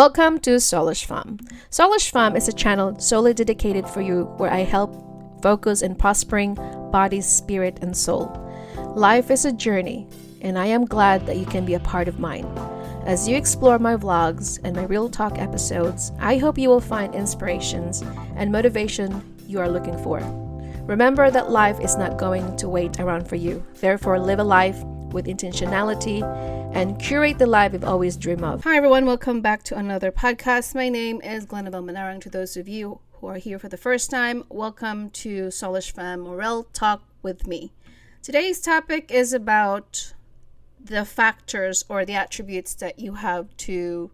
Welcome to Soulishfemme. Soulishfemme is a channel solely dedicated for you where I help focus in prospering body, spirit, and soul. Life is a journey, and I am glad that you can be a part of mine. As you explore my vlogs and my real talk episodes, I hope you will find inspirations and motivation you are looking for. Remember that life is not going to wait around for you. Therefore, live a life with intentionality and curate the life you've always dreamed of. Hi everyone, welcome back to another podcast. My name is Glenabelle Manarang. To those of you who are here for the first time, welcome to Soulishfemme Enroll Talk with me. Today's topic is about the factors or the attributes that you have to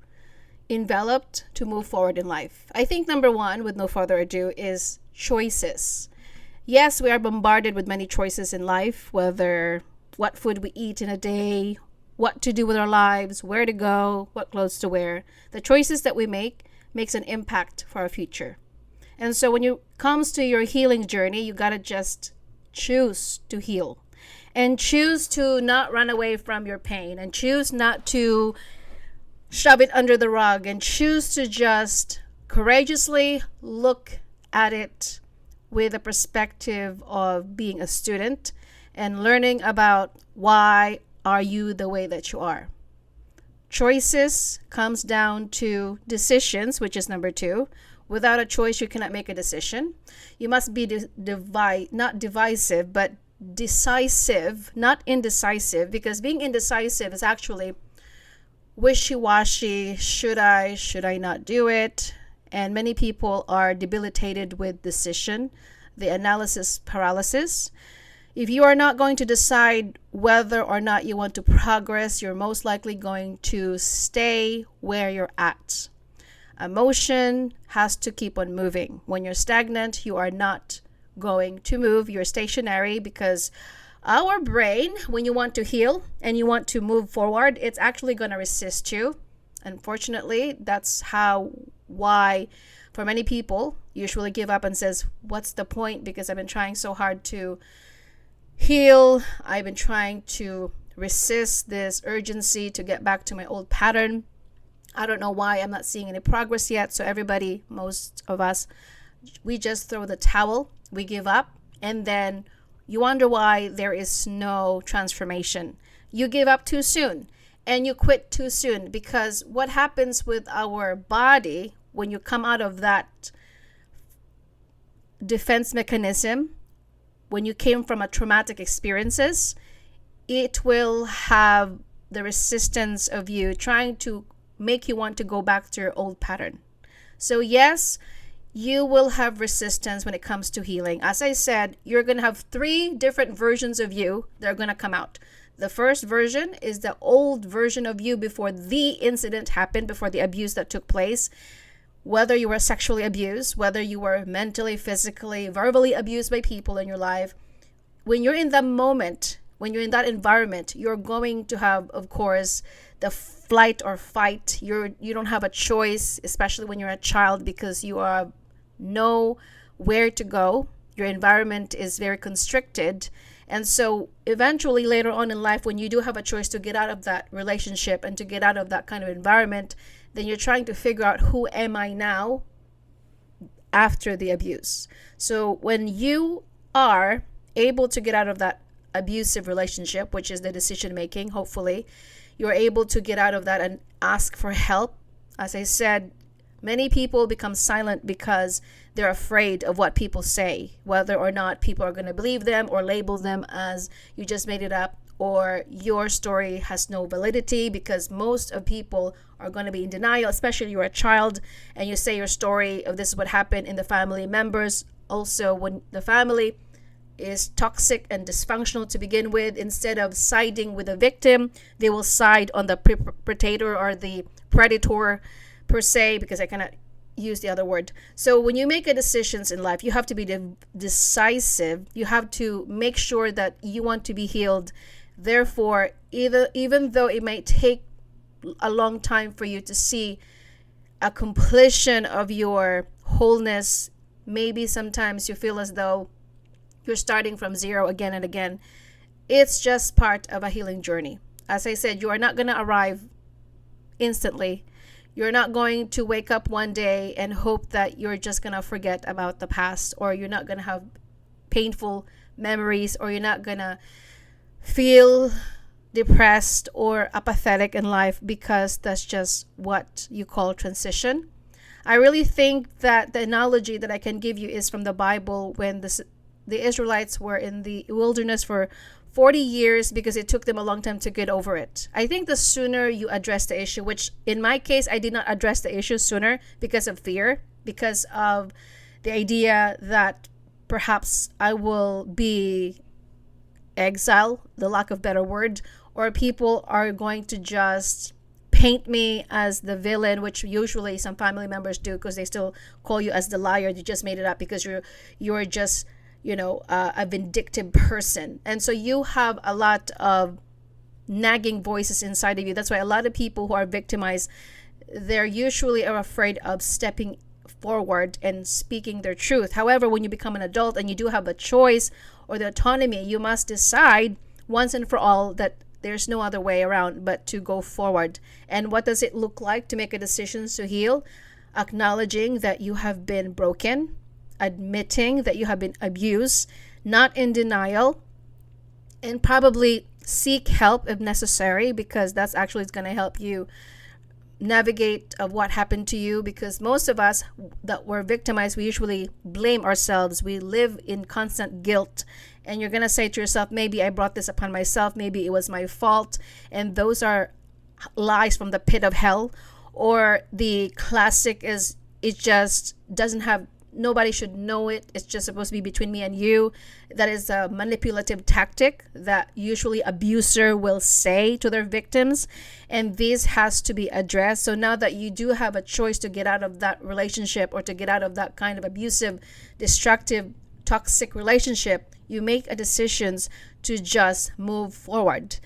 envelop to move forward in life. I think number one, with no further ado, is choices. Yes, we are bombarded with many choices in life, whether what food we eat in a day, what to do with our lives, where to go, what clothes to wear. The choices that we make makes an impact for our future. And so when it comes to your healing journey, you got to just choose to heal and choose to not run away from your pain and choose not to shove it under the rug and choose to just courageously look at it with a perspective of being a student and learning about why are you the way that you are. Choices comes down to decisions, which is number two. Without a choice, you cannot make a decision. You must be not divisive, but decisive, not indecisive, because being indecisive is actually wishy-washy. Should I not do it? And many people are debilitated with decision, the analysis paralysis. If you are not going to decide whether or not you want to progress, you're most likely going to stay where you're at. Emotion has to keep on moving. When you're stagnant, you are not going to move. You're stationary because our brain, when you want to heal and you want to move forward, it's actually going to resist you. Unfortunately, that's why for many people usually give up and says, what's the point? Because I've been trying so hard to heal. I've been trying to resist this urgency to get back to my old pattern. I don't know why I'm not seeing any progress yet. So everybody, most of us, we just throw the towel, we give up, and then you wonder why there is no transformation. You give up too soon and you quit too soon, because what happens with our body when you come out of that defense mechanism, when you came from a traumatic experiences, it will have the resistance of you trying to make you want to go back to your old pattern. So yes, you will have resistance when it comes to healing. As I said, you're going to have three different versions of you that are going to come out. The first version is the old version of you before the incident happened, before the abuse that took place. Whether you were sexually abused, whether you were mentally, physically, verbally abused by people in your life, when you're in that moment, when you're in that environment, you're going to have, of course, the flight or fight. You don't have a choice, especially when you're a child, because you are nowhere to go. Your environment is very constricted. And so eventually later on in life, when you do have a choice to get out of that relationship and to get out of that kind of environment, then you're trying to figure out, who am I now after the abuse? So when you are able to get out of that abusive relationship, which is the decision making, hopefully you're able to get out of that and ask for help. As I said, many people become silent because they're afraid of what people say, whether or not people are going to believe them or label them as you just made it up, or your story has no validity, because most of people are going to be in denial, especially you're a child and you say your story of this is what happened in the family members. Also, when the family is toxic and dysfunctional to begin with, instead of siding with the victim, they will side on the perpetrator or the predator per se, because I cannot use the other word. So when you make a decisions in life, you have to be decisive. You have to make sure that you want to be healed. Therefore, even though it might take a long time for you to see a completion of your wholeness, maybe sometimes you feel as though you're starting from zero again and again. It's just part of a healing journey. As I said, you are not going to arrive instantly. You're not going to wake up one day and hope that you're just going to forget about the past, or you're not going to have painful memories, or you're not going to feel depressed or apathetic in life, because that's just what you call transition. I really think that the analogy that I can give you is from the Bible, when the Israelites were in the wilderness for 40 years because it took them a long time to get over it. I think the sooner you address the issue, which in my case, I did not address the issue sooner because of fear, because of the idea that perhaps I will be exiled, the lack of better word, or people are going to just paint me as the villain, which usually some family members do, because they still call you as the liar. You just made it up because you're just a vindictive person. And so you have a lot of nagging voices inside of you. That's why a lot of people who are victimized, they're usually are afraid of stepping forward and speaking their truth. However, when you become an adult and you do have the choice or the autonomy, you must decide once and for all that there's no other way around but to go forward. And what does it look like to make a decision to heal? Acknowledging that you have been broken, admitting that you have been abused, not in denial, and probably seek help if necessary, because that's actually going to help you navigate of what happened to you. Because most of us that were victimized, we usually blame ourselves. We live in constant guilt, and you're going to say to yourself, maybe I brought this upon myself, maybe it was my fault. And those are lies from the pit of hell. Or the classic is, it just doesn't have, nobody should know it, it's just supposed to be between me and you. That is a manipulative tactic that usually abuser will say to their victims, and this has to be addressed. So now that you do have a choice to get out of that relationship, or to get out of that kind of abusive, destructive, toxic relationship, you make a decision to just move forward.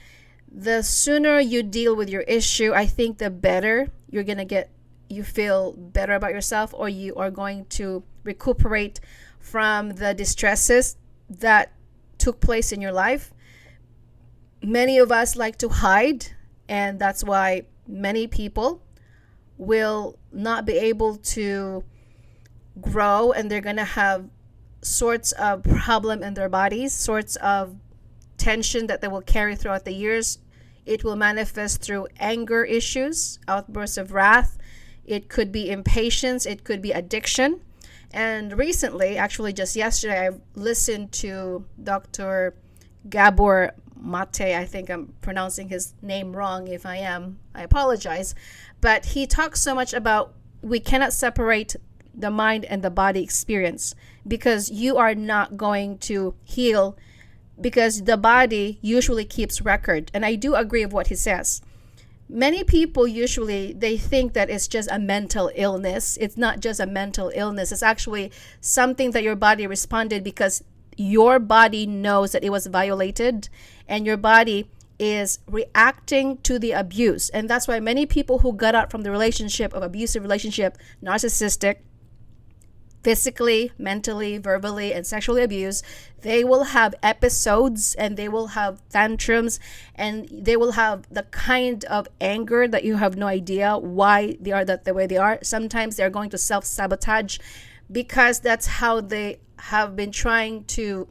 The sooner you deal with your issue, I think the better you're going to get. You feel better about yourself, or you are going to recuperate from the distresses that took place in your life. Many of us like to hide, and that's why many people will not be able to grow, and they're going to have sorts of problem in their bodies, sorts of tension that they will carry throughout the years. It will manifest through anger issues, outbursts of wrath. It could be impatience. It could be addiction. And recently, actually just yesterday, I listened to Dr. Gabor Mate. I think I'm pronouncing his name wrong. If I am, I apologize. But he talks so much about we cannot separate the mind and the body experience, because you are not going to heal, because the body usually keeps record. And I do agree with what he says. Many people usually, they think that it's just a mental illness. It's not just a mental illness. It's actually something that your body responded because your body knows that it was violated, and your body is reacting to the abuse. And that's why many people who got out from the relationship, of abusive relationship, narcissistic, physically, mentally, verbally, and sexually abused, they will have episodes, and they will have tantrums, and they will have the kind of anger that you have no idea why they are that the way they are. Sometimes they're going to self-sabotage, because that's how they have been trying to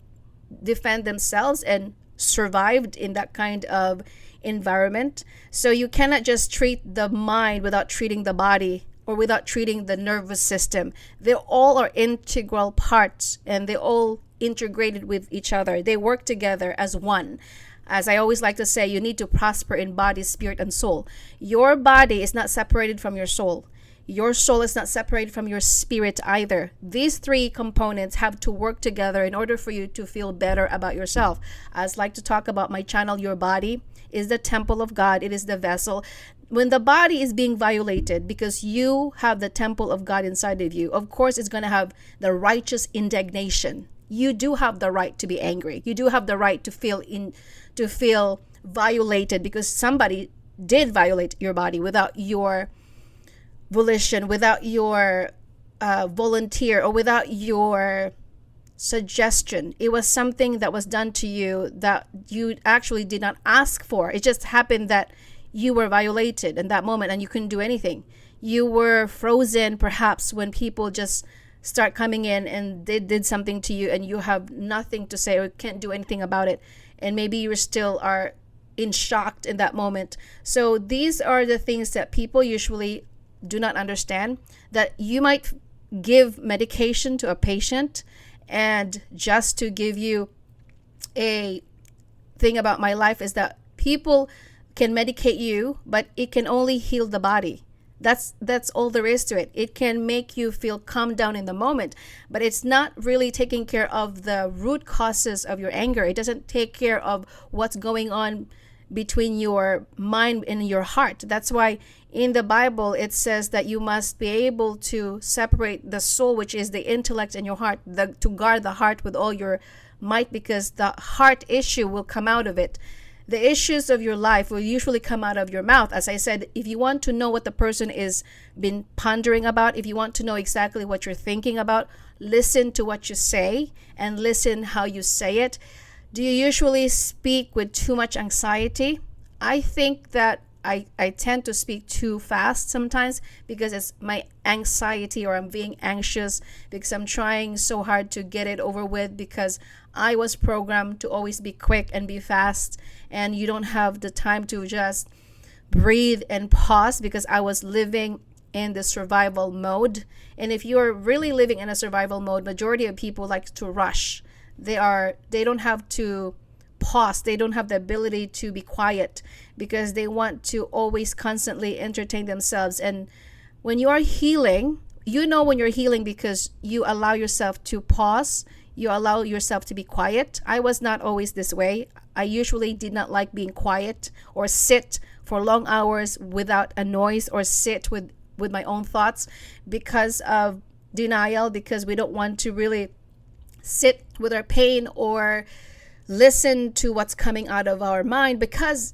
defend themselves and survived in that kind of environment. So you cannot just treat the mind without treating the body, or without treating the nervous system. They all are integral parts, and they all integrated with each other. They work together as one. As I always like to say, you need to prosper in body, spirit, and soul. Your body is not separated from your soul. Your soul is not separated from your spirit either. These three components have to work together in order for you to feel better about yourself. I like to talk about my channel, Your Body is the temple of God. It is the vessel. When the body is being violated, because you have the temple of God inside of you, of course it's going to have the righteous indignation. You do have the right to be angry. You do have the right to feel violated, because somebody did violate your body without your volition, without your volunteer, or without your suggestion. It was something that was done to you that you actually did not ask for. It just happened that you were violated in that moment, and you couldn't do anything. You were frozen perhaps when people just start coming in and they did something to you and you have nothing to say or can't do anything about it. And maybe you still are in shock in that moment. So these are the things that people usually do not understand, that you might give medication to a patient, and just to give you a thing about my life is that people can medicate you, but it can only heal the body. That's all there is to it. It can make you feel calm down in the moment, but it's not really taking care of the root causes of your anger. It doesn't take care of what's going on between your mind and your heart. That's why in the Bible it says that you must be able to separate the soul, which is the intellect, and your heart, to guard the heart with all your might, because the heart issue will come out of it. The issues of your life will usually come out of your mouth. As I said, if you want to know what the person is been pondering about, if you want to know exactly what you're thinking about, listen to what you say and listen how you say it. Do you usually speak with too much anxiety? I think that I tend to speak too fast sometimes because it's my anxiety, or I'm being anxious because I'm trying so hard to get it over with, because I was programmed to always be quick and be fast, and you don't have the time to just breathe and pause, because I was living in the survival mode. And if you're really living in a survival mode, majority of people like to rush. They don't have to pause. They don't have the ability to be quiet because they want to always constantly entertain themselves. And when you are healing, you know when you're healing because you allow yourself to pause. You allow yourself to be quiet. I was not always this way. I usually did not like being quiet or sit for long hours without a noise, or sit with my own thoughts because of denial, because we don't want to really sit with our pain or listen to what's coming out of our mind, because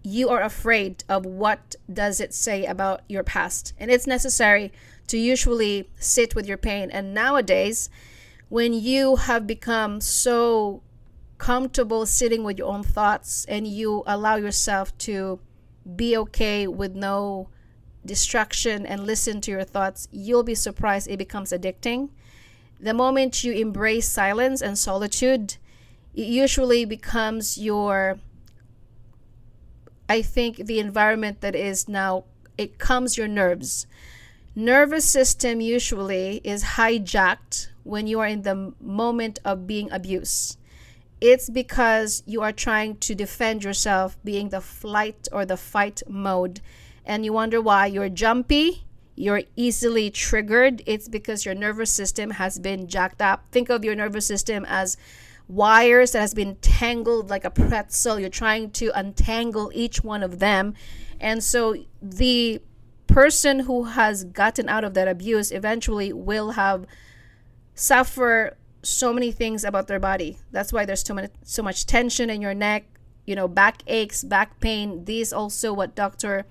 you are afraid of what does it say about your past. And it's necessary to usually sit with your pain. And nowadays, when you have become so comfortable sitting with your own thoughts and you allow yourself to be okay with no distraction and listen to your thoughts, you'll be surprised it becomes addicting. The moment you embrace silence and solitude, it usually becomes I think the environment that is now, it calms your nerves. Nervous system usually is hijacked when you are in the moment of being abused. It's because you are trying to defend yourself, being the flight or the fight mode, and you wonder why you're jumpy, you're easily triggered. It's because your nervous system has been jacked up. Think of your nervous system as wires that has been tangled like a pretzel. You're trying to untangle each one of them. And so the person who has gotten out of that abuse eventually will have suffer so many things about their body. That's why there's so much tension in your neck, back aches, back pain. These also what Dr.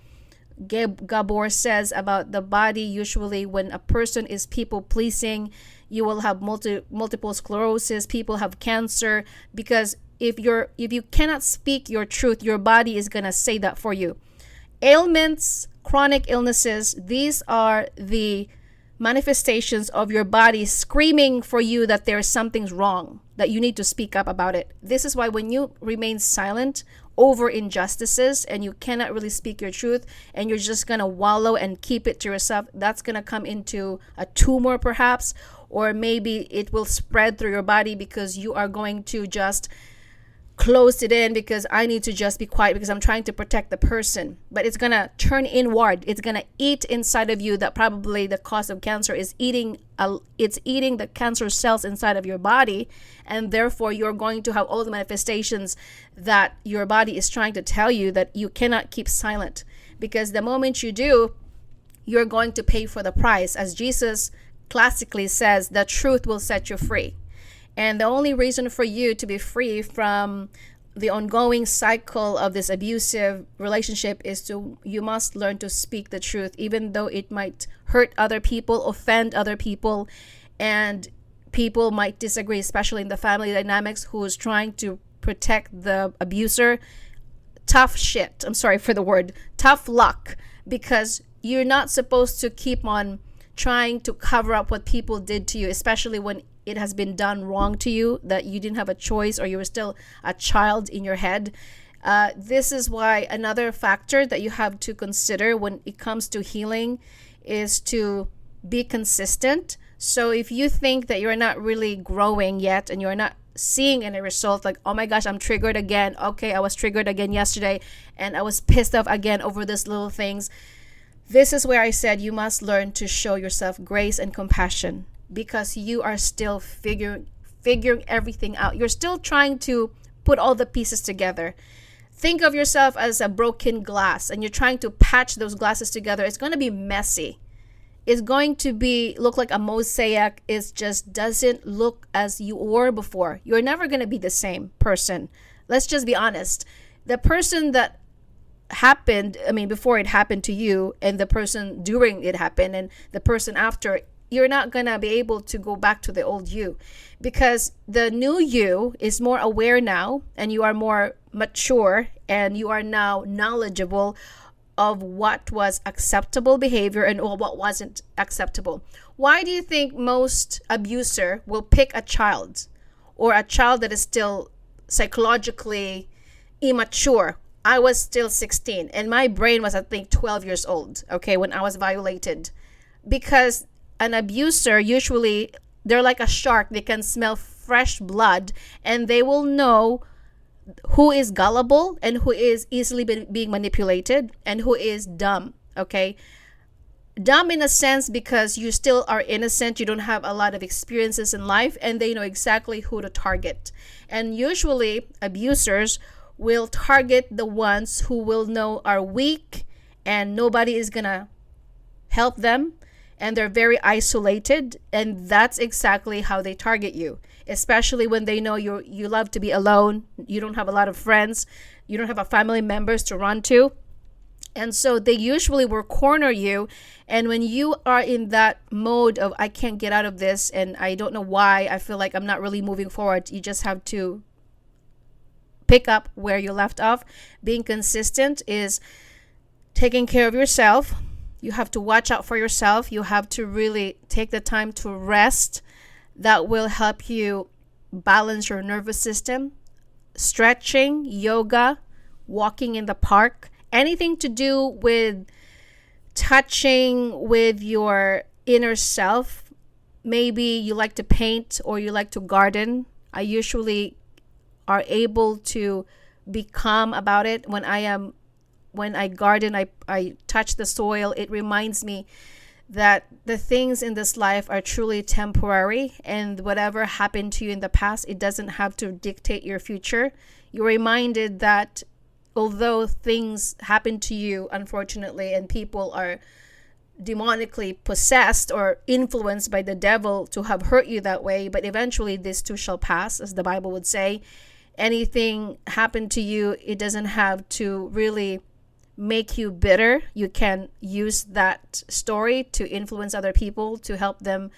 Gabor says about the body. Usually when a person is people pleasing, you will have multiple sclerosis. People have cancer because if you cannot speak your truth, your body is going to say that for you. Ailments, chronic illnesses, these are the manifestations of your body screaming for you that there's something's wrong, that you need to speak up about it. This is why when you remain silent over injustices and you cannot really speak your truth and you're just going to wallow and keep it to yourself, that's going to come into a tumor perhaps, or maybe it will spread through your body because you are going to just close it in because I need to just be quiet because I'm trying to protect the person. But it's going to turn inward. It's going to eat inside of you. That probably the cause of cancer is eating the cancer cells inside of your body, and therefore you're going to have all the manifestations that your body is trying to tell you that you cannot keep silent, because the moment you do, you're going to pay for the price. As Jesus classically says, the truth will set you free. And the only reason for you to be free from the ongoing cycle of this abusive relationship is you must learn to speak the truth, even though it might hurt other people, offend other people, and people might disagree, especially in the family dynamics, who is trying to protect the abuser. Tough shit. I'm sorry for the word. Tough luck, because you're not supposed to keep on trying to cover up what people did to you, especially when it has been done wrong to you, that you didn't have a choice or you were still a child in your head. This is why another factor that you have to consider when it comes to healing is to be consistent. So if you think that you're not really growing yet and you're not seeing any result, like, oh my gosh, I'm triggered again. Okay, I was triggered again yesterday and I was pissed off again over these little things. This is where I said you must learn to show yourself grace and compassion, because you are still figuring everything out. You're still trying to put all the pieces together. Think of yourself as a broken glass and you're trying to patch those glasses together. It's going to be messy. It's going to look like a mosaic. It just doesn't look as you were before. You're never going to be the same person. Let's just be honest. The person that happened, before it happened to you, and the person during it happened, and the person after, you're not going to be able to go back to the old you, because the new you is more aware now, and you are more mature, and you are now knowledgeable of what was acceptable behavior and what wasn't acceptable. Why do you think most abuser will pick a child, or a child that is still psychologically immature? I was still 16 and my brain was, I think, 12 years old, okay, when I was violated. Because an abuser, usually they're like a shark. They can smell fresh blood and they will know who is gullible and who is easily being manipulated and who is dumb, okay? Dumb in a sense because you still are innocent, you don't have a lot of experiences in life, and they know exactly who to target. And usually abusers will target the ones who will know are weak and nobody is gonna help them, and they're very isolated, and that's exactly how they target you, especially when they know you love to be alone, you don't have a lot of friends, you don't have a family members to run to. And so they usually will corner you. And when you are in that mode of, I can't get out of this and I don't know why, I feel like I'm not really moving forward, you just have to pick up where you left off. Being consistent is taking care of yourself. You have to watch out for yourself. You have to really take the time to rest. That will help you balance your nervous system. Stretching, yoga, walking in the park, anything to do with touching with your inner self. Maybe you like to paint or you like to garden. I usually are able to be calm about it. When I garden, I touch the soil. It reminds me that the things in this life are truly temporary, and whatever happened to you in the past, it doesn't have to dictate your future. You're reminded that although things happen to you, unfortunately, and people are demonically possessed or influenced by the devil to have hurt you that way, but eventually this too shall pass, as the Bible would say. Anything happened to you, it doesn't have to really make you bitter. You can use that story to influence other people, to help them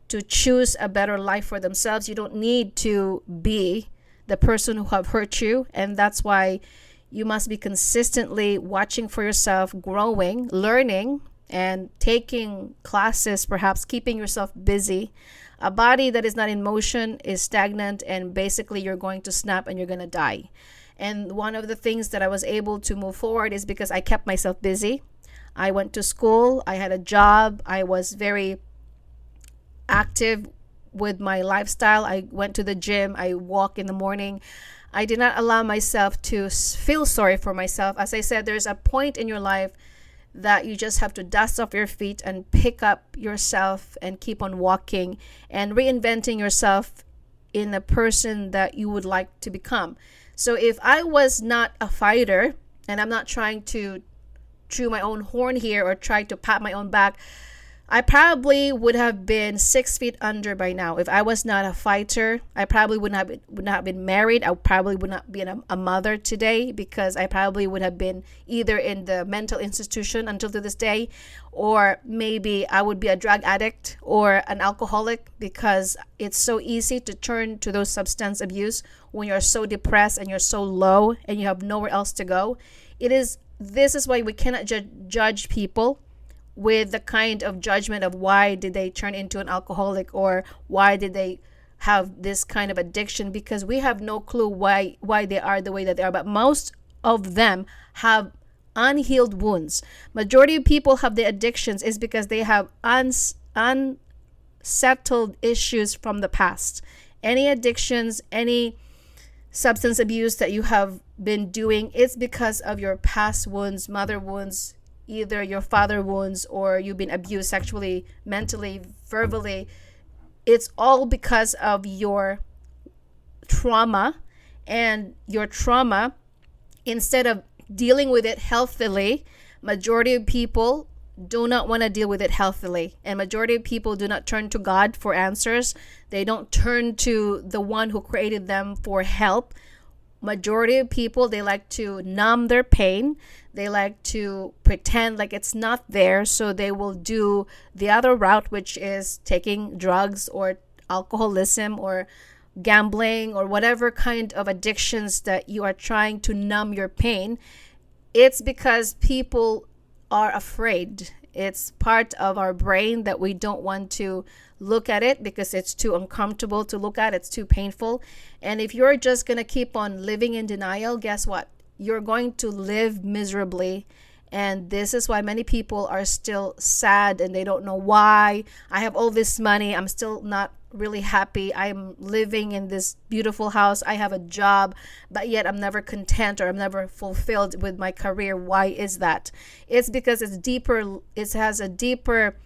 to choose a better life for themselves. You don't need to be the person who have hurt you, and that's why you must be consistently watching for yourself, growing, learning, and taking classes, perhaps keeping yourself busy. A body that is not in motion is stagnant, and basically you're going to snap and you're going to die. And one of the things that I was able to move forward is because I kept myself busy. I went to school, I had a job, I was very active with my lifestyle. I went to the gym, I walk in the morning. I did not allow myself to feel sorry for myself. As I said, there's a point in your life that you just have to dust off your feet and pick up yourself and keep on walking and reinventing yourself in the person that you would like to become. So if I was not a fighter, and I'm not trying to chew my own horn here or try to pat my own back, I probably would have been 6 feet under by now. If I was not a fighter, I probably would not have been married. I probably would not be a mother today, because I probably would have been either in the mental institution until to this day, or maybe I would be a drug addict or an alcoholic, because it's so easy to turn to those substance abuse when you're so depressed and you're so low and you have nowhere else to go. This is why we cannot judge people with the kind of judgment of why did they turn into an alcoholic, or why did they have this kind of addiction, because we have no clue why they are the way that they are. But most of them have unhealed wounds. Majority of people have the addictions is because they have unsettled issues from the past. Any addictions, any substance abuse that you have been doing, it's because of your past wounds, mother wounds, either your father wounds, or you've been abused sexually, mentally, verbally. It's all because of your trauma. And your trauma, instead of dealing with it healthily, majority of people do not want to deal with it healthily. And majority of people do not turn to God for answers. They don't turn to the one who created them for help. Majority of people, they like to numb their pain. They like to pretend like it's not there. So they will do the other route, which is taking drugs or alcoholism or gambling or whatever kind of addictions that you are trying to numb your pain. It's because people are afraid. It's part of our brain that we don't want to look at it because it's too uncomfortable to look at. It's too painful. And if you're just going to keep on living in denial, guess what? You're going to live miserably. And this is why many people are still sad and they don't know why. I have all this money. I'm still not really happy. I'm living in this beautiful house. I have a job, but yet I'm never content, or I'm never fulfilled with my career. Why is that? It's because it's deeper. It has a deeper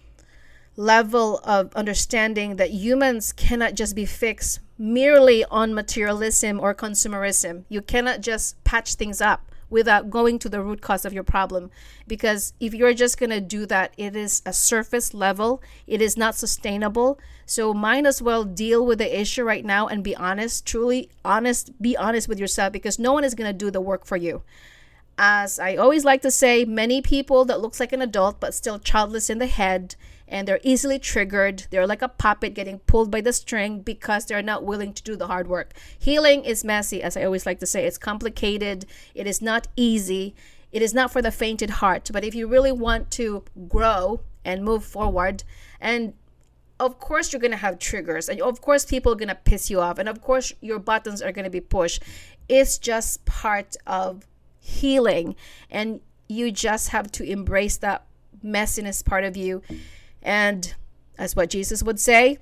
level of understanding that humans cannot just be fixed merely on materialism or consumerism. You cannot just patch things up without going to the root cause of your problem. Because if you're just going to do that, it is a surface level. It is not sustainable. So might as well deal with the issue right now and be honest, truly honest. Be honest with yourself, because no one is going to do the work for you. As I always like to say, many people that looks like an adult but still childless in the head, and they're easily triggered. They're like a puppet getting pulled by the string because they're not willing to do the hard work. Healing is messy, as I always like to say. It's complicated. It is not easy. It is not for the fainted heart. But if you really want to grow and move forward, and of course you're going to have triggers, and of course people are going to piss you off, and of course your buttons are going to be pushed. It's just part of healing, and you just have to embrace that messiness part of you. And as what Jesus would say,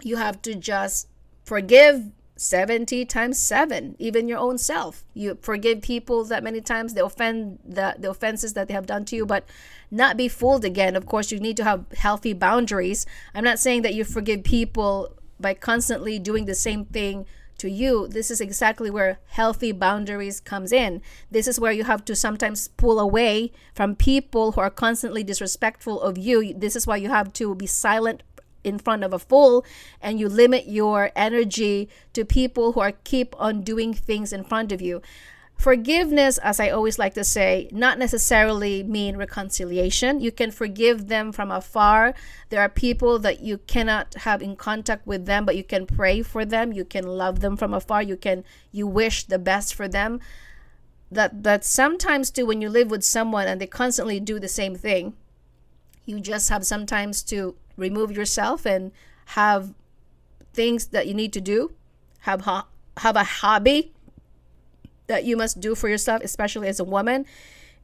you have to just forgive 70 times 7, even your own self. You forgive people that many times, the offenses that they have done to you, but not be fooled again. Of course, you need to have healthy boundaries. I'm not saying that you forgive people by constantly doing the same thing to you. This is exactly where healthy boundaries comes in. This is where you have to sometimes pull away from people who are constantly disrespectful of you. This is why you have to be silent in front of a fool, and you limit your energy to people who are keep on doing things in front of you. Forgiveness, as I always like to say, not necessarily mean reconciliation. You can forgive them from afar. There are people that you cannot have in contact with them, but you can pray for them. You can love them from afar. You wish the best for them. That sometimes too, when you live with someone and they constantly do the same thing, you just have sometimes to remove yourself and have things that you need to do. Have a hobby that you must do for yourself, especially as a woman,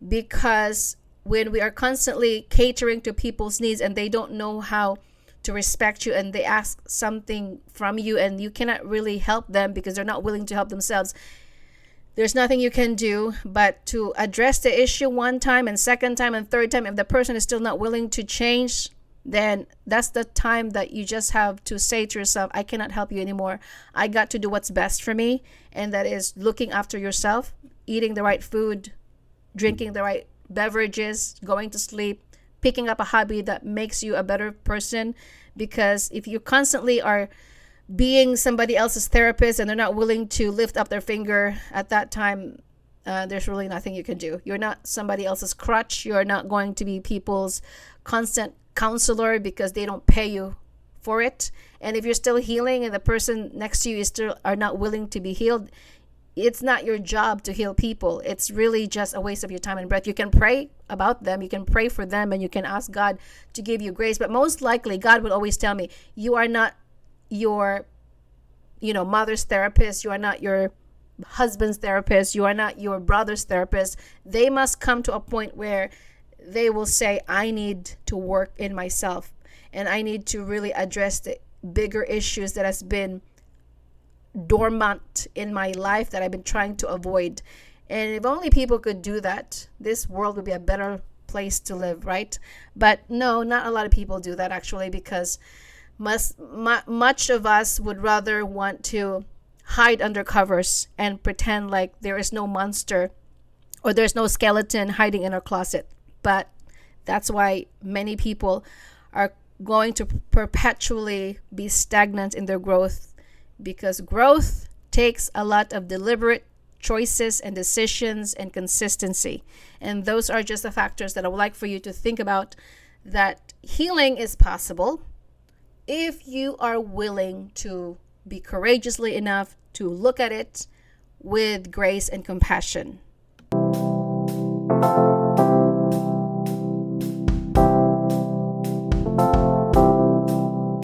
because when we are constantly catering to people's needs and they don't know how to respect you, and they ask something from you and you cannot really help them because they're not willing to help themselves, there's nothing you can do but to address the issue one time and second time and third time. If the person is still not willing to change, then that's the time that you just have to say to yourself, I cannot help you anymore. I got to do what's best for me, and that is looking after yourself, eating the right food, drinking the right beverages, going to sleep, picking up a hobby that makes you a better person. Because if you constantly are being somebody else's therapist and they're not willing to lift up their finger at that time, there's really nothing you can do. You're not somebody else's crutch. You're not going to be people's constant counselor because they don't pay you for it. And if you're still healing and the person next to you is still are not willing to be healed, it's not your job to heal people. It's really just a waste of your time and breath. You can pray about them. You can pray for them and you can ask God to give you grace. But most likely, God will always tell me, you are not your, mother's therapist. You are not your husband's therapist. You are not your brother's therapist. They must come to a point where they will say, I need to work in myself and I need to really address the bigger issues that has been dormant in my life that I've been trying to avoid. And if only people could do that, this world would be a better place to live, right? But no, not a lot of people do that actually, because much of us would rather want to hide under covers and pretend like there is no monster or there's no skeleton hiding in our closet. But that's why many people are going to perpetually be stagnant in their growth, because growth takes a lot of deliberate choices and decisions and consistency. And those are just the factors that I would like for you to think about, that healing is possible if you are willing to be courageously enough to look at it with grace and compassion.